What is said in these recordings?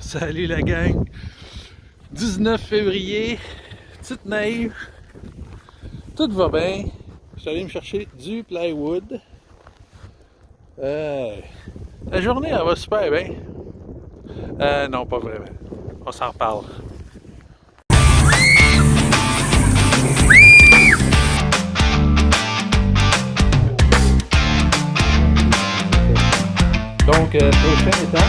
Salut la gang! 19 février, petite neige, tout va bien. Je suis allé me chercher du plywood. La journée, elle va super bien. Non, pas vraiment. On s'en reparle. Donc, prochaine étape.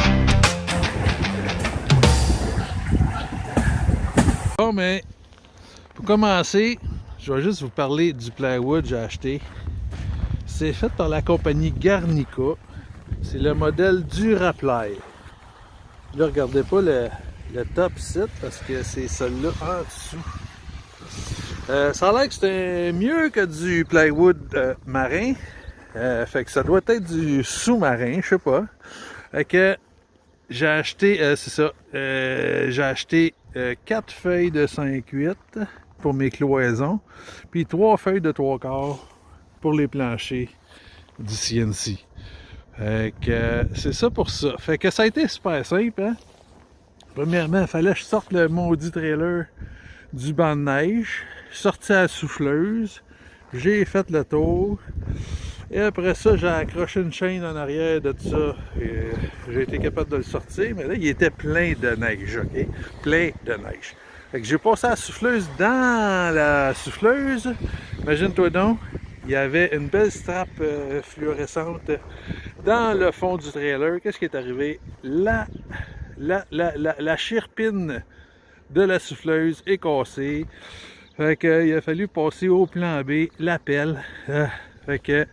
Bon, mais pour commencer, je vais juste vous parler du plywood que j'ai acheté. C'est fait par la compagnie Garnica. C'est le modèle Duraply. Là, regardez pas le top site parce que c'est celui-là en dessous. Ça a l'air que c'est mieux que du plywood marin. Fait que ça doit être du sous-marin, je sais pas. Fait que j'ai acheté, c'est ça, j'ai acheté 4 feuilles de 5/8 pour mes cloisons, puis 3 feuilles de 3/4 pour les planchers du CNC. Fait que c'est ça pour ça. Fait que ça a été super simple, hein? Premièrement, il fallait que je sorte le maudit trailer du banc de neige, sorti à la souffleuse, j'ai fait le tour. Et après ça, j'ai accroché une chaîne en arrière de tout ça. J'ai été capable de le sortir, mais là, il était plein de neige, ok? Plein de neige. Fait que j'ai passé la souffleuse dans la souffleuse. Imagine-toi donc, il y avait une belle strap fluorescente dans le fond du trailer. Qu'est-ce qui est arrivé? La chirpine de la souffleuse est cassée. Fait que, il a fallu passer au plan B, la pelle. Fait que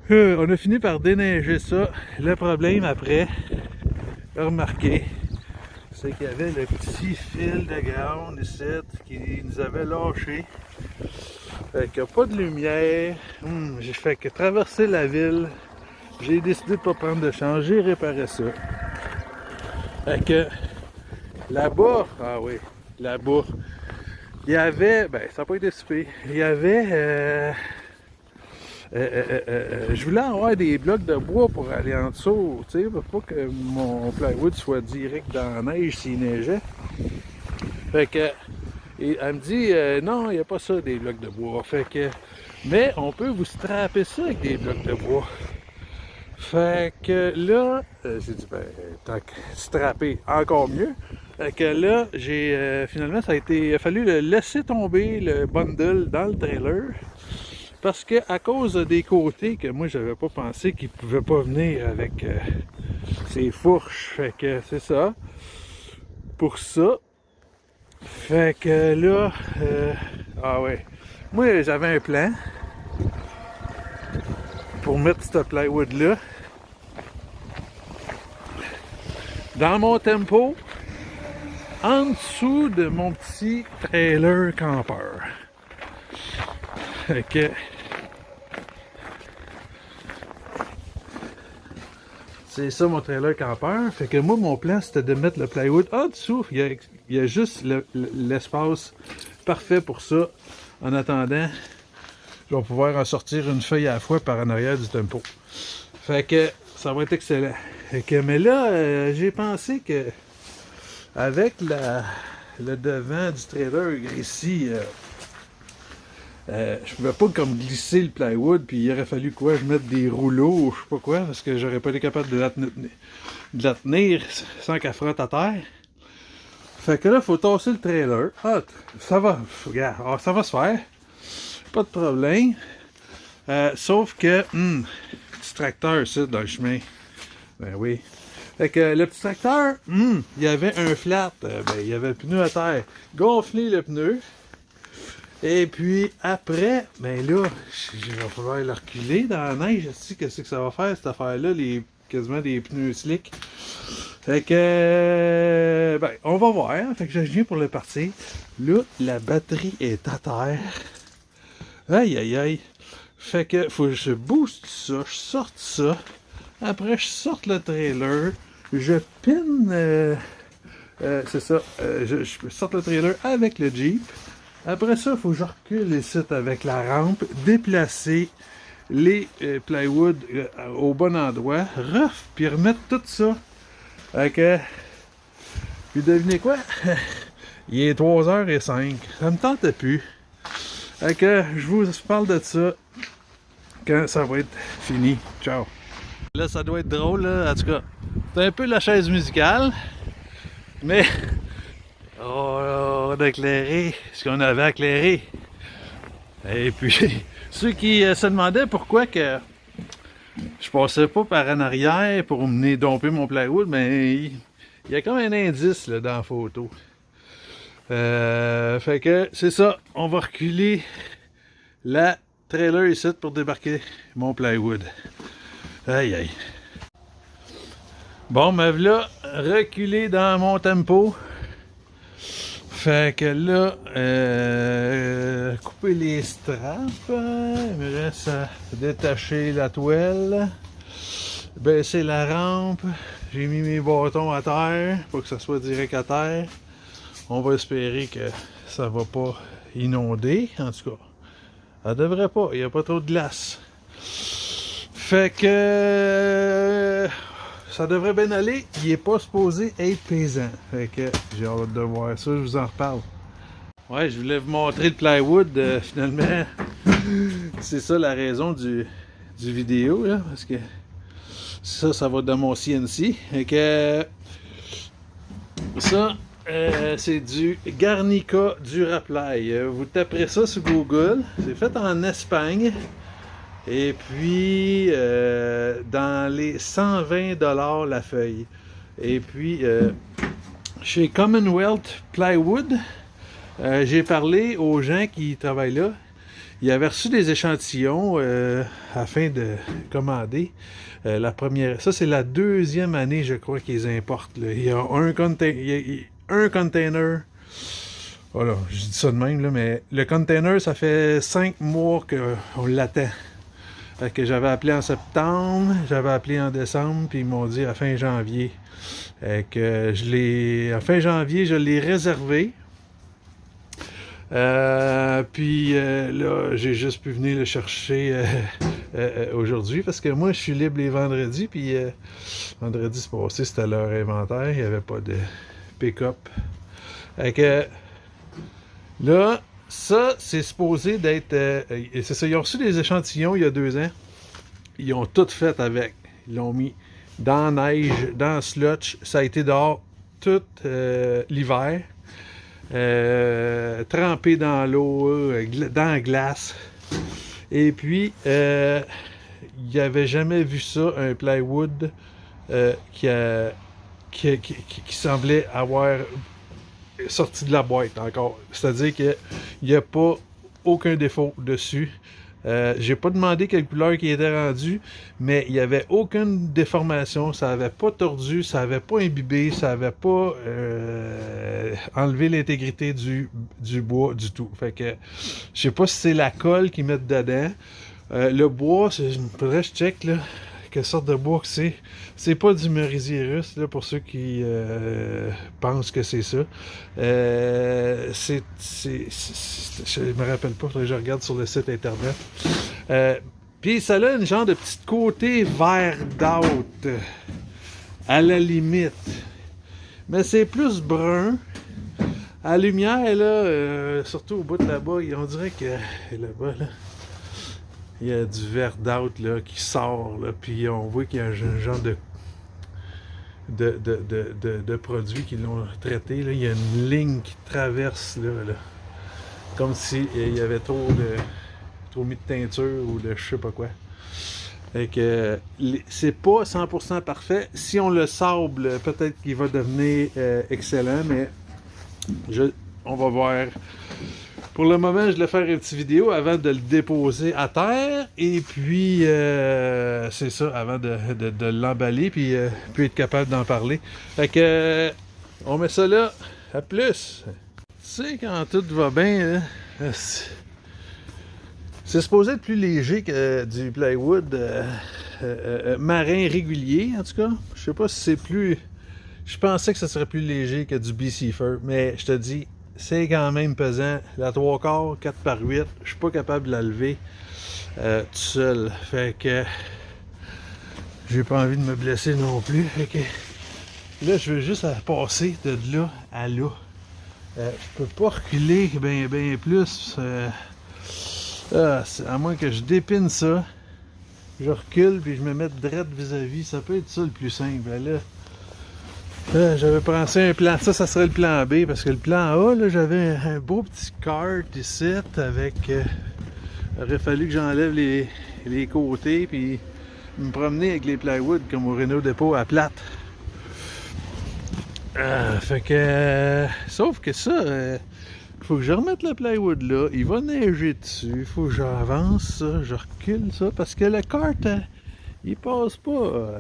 on a fini par déneiger ça. Le problème après, remarquez, c'est qu'il y avait le petit fil de ground ici qui nous avait lâché. Fait qu'il n'y a pas de lumière. J'ai fait que traverser la ville. J'ai décidé de ne pas prendre de chance. J'ai réparé ça. Fait que là-bas, ah oui, là-bas, il y avait, ben ça n'a pas été super. Il y avait je voulais avoir des blocs de bois pour aller en dessous, tu sais, pour pas que mon plywood soit direct dans la neige s'il neigeait. Fait que, et elle me dit, non, il n'y a pas ça, des blocs de bois. Fait que, mais on peut vous strapper ça avec des blocs de bois. Fait que là, j'ai dit, ben, tant que strapper, encore mieux. Fait que là, finalement, il a fallu le laisser tomber, le bundle, dans le trailer. Parce que à cause des côtés que moi j'avais pas pensé qu'ils pouvaient pas venir avec ces fourches. Fait que c'est ça. Pour ça. Fait que là, ah ouais. Moi j'avais un plan pour mettre ce plywood là dans mon tempo en dessous de mon petit trailer campeur. Fait que c'est ça mon trailer campeur. Fait que moi, mon plan, c'était de mettre le plywood en dessous. Il y a juste l'espace parfait pour ça. En attendant, je vais pouvoir en sortir une feuille à la fois par en arrière du tempo. Fait que ça va être excellent. Fait que, mais là, j'ai pensé que avec le devant du trailer ici, je pouvais pas comme glisser le plywood, puis il aurait fallu quoi, je mette des rouleaux ou je sais pas quoi, parce que j'aurais pas été capable de la tenir sans qu'elle frotte à terre. Fait que là, il faut tasser le trailer. Ah, ça va, regarde, ça va se faire. Pas de problème. Sauf que, petit tracteur, ça, dans le chemin. Ben oui. Fait que le petit tracteur, il y avait un flat, il y avait le pneu à terre. Gonfler le pneu. Et puis après, ben là, il va falloir le reculer dans la neige. Je sais qu'est-ce que ça va faire cette affaire-là, quasiment des pneus slick. Fait que, ben, on va voir. Hein? Fait que je viens pour le partir. Là, la batterie est à terre. Aïe, aïe, aïe. Fait que, faut que je booste ça, je sorte ça. Après, je sorte le trailer. Je pine, c'est ça, je sorte le trailer avec le Jeep. Après ça, il faut que je recule les sites avec la rampe, déplacer les plywood au bon endroit, puis remettre tout ça. Fait que Puis devinez quoi? Il est 3h05. Ça me tentait plus. Fait que je vous parle de ça quand ça va être fini. Ciao! Là, ça doit être drôle, là. En tout cas, c'est un peu la chaise musicale. Mais on a éclairé ce qu'on avait à éclairer. Et puis, ceux qui se demandaient pourquoi que je passais pas par en arrière pour venir domper mon plywood, mais il y a comme un indice là, dans la photo. Fait que c'est ça, on va reculer la trailer ici pour débarquer mon plywood. Aïe aïe. Bon, me voilà reculé dans mon tempo. Fait que là, couper les straps, il me reste à détacher la toile, baisser la rampe, j'ai mis mes bâtons à terre pour que ça soit direct à terre. On va espérer que ça va pas inonder, en tout cas. Ça devrait pas, il n'y a pas trop de glace. Fait que ça devrait bien aller, il n'est pas supposé être pesant. Fait que j'ai hâte de voir ça, je vous en reparle. Ouais, je voulais vous montrer le plywood, finalement. C'est ça la raison du vidéo, là, parce que ça va dans mon CNC. Fait que ça, c'est du Garnica Duraply. Vous taperez ça sur Google, c'est fait en Espagne. Et puis, dans les 120$ la feuille. Et puis, chez Commonwealth Plywood, j'ai parlé aux gens qui travaillent là. Ils avaient reçu des échantillons afin de commander. La première, ça c'est la deuxième année, je crois, qu'ils importent. Là. Il y a un container. Voilà, je dis ça de même, là, mais le container, ça fait 5 mois qu'on l'attend. Fait que j'avais appelé en septembre, j'avais appelé en décembre, puis ils m'ont dit à fin janvier. Que à fin janvier, je l'ai réservé. Puis là, j'ai juste pu venir le chercher aujourd'hui parce que moi, je suis libre les vendredis. Puis vendredi passé, c'était leur inventaire, il n'y avait pas de pick-up. Fait que là, ça, c'est supposé d'être... c'est ça, ils ont reçu des échantillons il y a 2 ans. Ils ont tout fait avec. Ils l'ont mis dans la neige, dans le slotch. Ça a été dehors tout l'hiver. Trempé dans l'eau, dans la glace. Et puis, il n'y avait jamais vu ça, un plywood qui semblait avoir sorti de la boîte encore. C'est-à-dire qu'il n'y a pas aucun défaut dessus. J'ai pas demandé quelle couleur qui était rendue, mais il n'y avait aucune déformation, ça n'avait pas tordu, ça n'avait pas imbibé, ça n'avait pas enlevé l'intégrité du bois du tout. Fait que je sais pas si c'est la colle qu'ils mettent dedans. Le bois, il faudrait que je check là. Quelle sorte de bois que c'est. C'est pas du merisier russe, là, pour ceux qui pensent que c'est ça. Je me rappelle pas, je regarde sur le site internet. Puis ça a une genre de petit côté vert d'out, à la limite. Mais c'est plus brun. À la lumière, là, surtout au bout de là-bas, on dirait que là-bas, là, il y a du vert d'out là qui sort, là, puis on voit qu'il y a un genre de produits qui l'ont traité. Là. Il y a une ligne qui traverse, là, comme s'il y avait trop mis de teinture ou de je sais pas quoi. Fait que c'est pas 100% parfait. Si on le sable, peut-être qu'il va devenir excellent, mais on va voir. Pour le moment, je vais faire une petite vidéo avant de le déposer à terre. Et puis, c'est ça, avant de l'emballer, puis être capable d'en parler. Fait que, on met ça là. À plus! Tu sais, quand tout va bien, hein, c'est supposé être plus léger que du plywood marin régulier, en tout cas. Je sais pas si c'est plus... Je pensais que ça serait plus léger que du BC Fir, mais je te dis... C'est quand même pesant. La 3/4, 4x8, je suis pas capable de la lever tout seul. Fait que j'ai pas envie de me blesser non plus. Fait que Là, je veux juste passer de là à là. Je peux pas reculer bien plus. À moins que je dépine ça. Je recule puis je me mette droite vis-à-vis. Ça peut être ça le plus simple. Là, j'avais pensé un plan. Ça serait le plan B. Parce que le plan A, là, j'avais un beau petit kart ici avec. Il aurait fallu que j'enlève les côtés puis me promener avec les plywood comme au Renault Dépôt à plate. Fait que. Sauf que ça, faut que je remette le plywood là. Il va neiger dessus. Faut que j'avance ça. Je recule ça. Parce que le kart, il passe pas.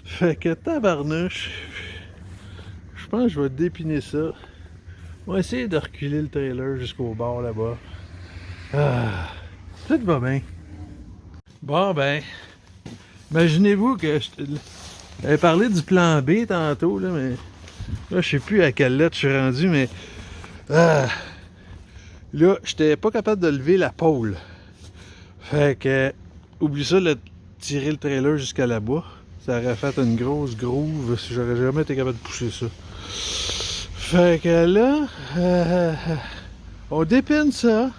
Fait que tabarnouche. Je pense que je vais dépiner ça. On va essayer de reculer le trailer jusqu'au bord là-bas. Tout va bien. Bon ben. Imaginez-vous que j'avais parlé du plan B tantôt, là, mais là, je sais plus à quelle lettre je suis rendu, mais là, j'étais pas capable de lever la pôle. Fait que, oublie ça, tirer le trailer jusqu'à là-bas. Ça aurait fait une grosse groove si j'aurais jamais été capable de pousser ça. Fait que là, on dépine ça,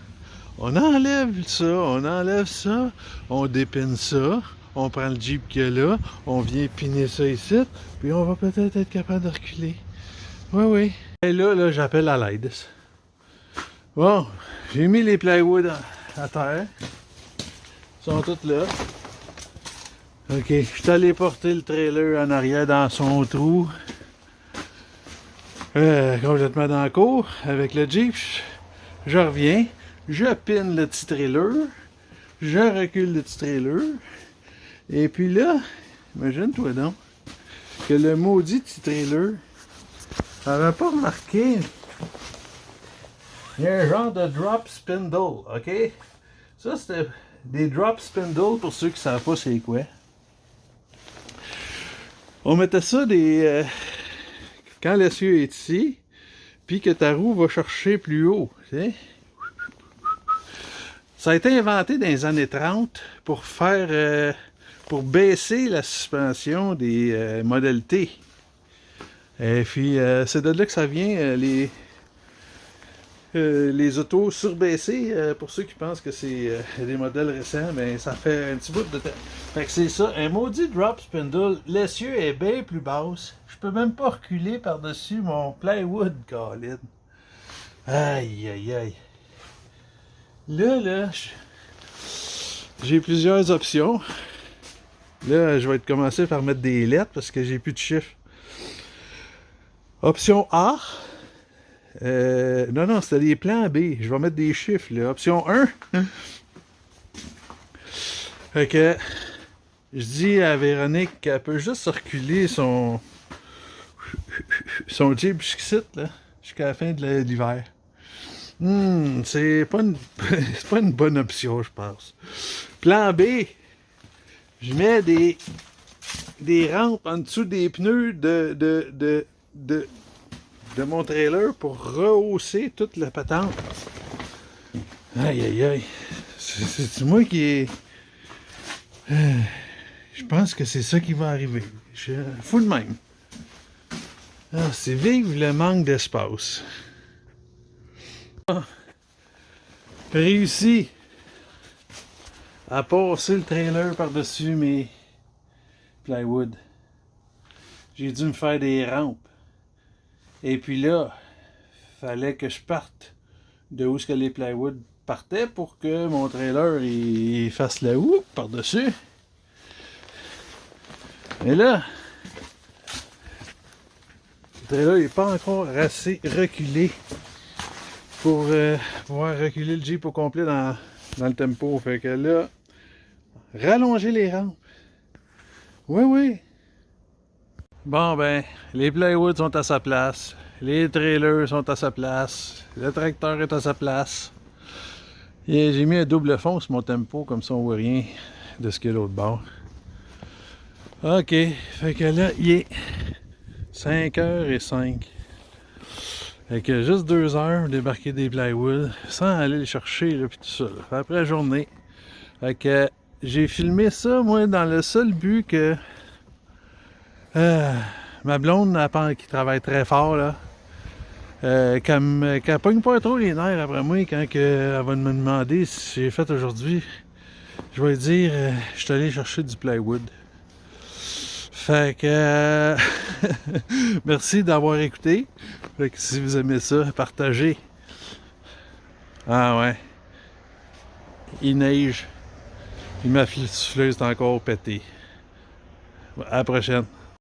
on enlève ça, on dépine ça. On prend le Jeep qu'il y a là, on vient piner ça ici, puis on va peut-être être capable de reculer. Oui. Et là, j'appelle à l'aide. Bon, j'ai mis les plywood à terre. Ils sont tous là. Ok, je suis allé porter le trailer en arrière dans son trou. Complètement dans la cour, avec le Jeep. Je reviens, je pine le petit trailer, je recule le petit trailer. Et puis là, imagine-toi donc que le maudit petit trailer n'avait pas remarqué. Il y a un genre de drop spindle, ok? Ça, c'était des drop spindle pour ceux qui ne savent pas c'est quoi. On mettait ça quand l'essieu est ici, puis que ta roue va chercher plus haut, tu sais? Ça a été inventé dans les années 30 pour faire... pour baisser la suspension des modèles T. Et puis, c'est de là que ça vient, les autos surbaissées, pour ceux qui pensent que c'est des modèles récents, mais ça fait un petit bout de temps. Fait que c'est ça, un maudit drop spindle, l'essieu est bien plus basse. Je peux même pas reculer par-dessus mon plywood, Colin. Aïe. Là, j'ai plusieurs options. Là, je vais commencer par mettre des lettres parce que j'ai plus de chiffres. Option A. Non, c'était les plans B. Je vais mettre des chiffres, là. Option 1. Fait que je dis à Véronique qu'elle peut juste reculer son Jeep jusqu'ici, là, jusqu'à la fin de l'hiver. C'est pas une bonne option, je pense. Plan B. Je mets des rampes en dessous des pneus de mon trailer pour rehausser toute la patente. Aïe. C'est moi qui ai... je pense que c'est ça qui va arriver. Je fous de même. C'est vive le manque d'espace. Réussi à passer le trailer par-dessus mes plywood. J'ai dû me faire des rampes. Et puis là, fallait que je parte de où ce que les plywood partaient pour que mon trailer il fasse la houe par-dessus. Et là, le trailer n'est pas encore assez reculé pour pouvoir reculer le Jeep au complet dans le tempo. Fait que là, rallonger les rampes. Oui. Bon ben, les plywood sont à sa place. Les trailers sont à sa place. Le tracteur est à sa place. Et j'ai mis un double fond sur mon tempo, comme ça on voit rien de ce qu'il y a l'autre bord. Ok, fait que là, il est 5h05. Fait que juste 2 heures débarquer des plywood sans aller les chercher là, pis tout ça. Là. Après la journée. Fait que j'ai filmé ça, moi, dans le seul but que Ma blonde, qui travaille très fort, là, qu'elle pogne pas trop les nerfs après moi quand elle va me demander si j'ai fait aujourd'hui. Je vais lui dire, je suis allé chercher du plywood. Fait que merci d'avoir écouté. Fait que si vous aimez ça, partagez. Ah ouais. Il neige. Et ma souffleuse est encore pétée. À la prochaine.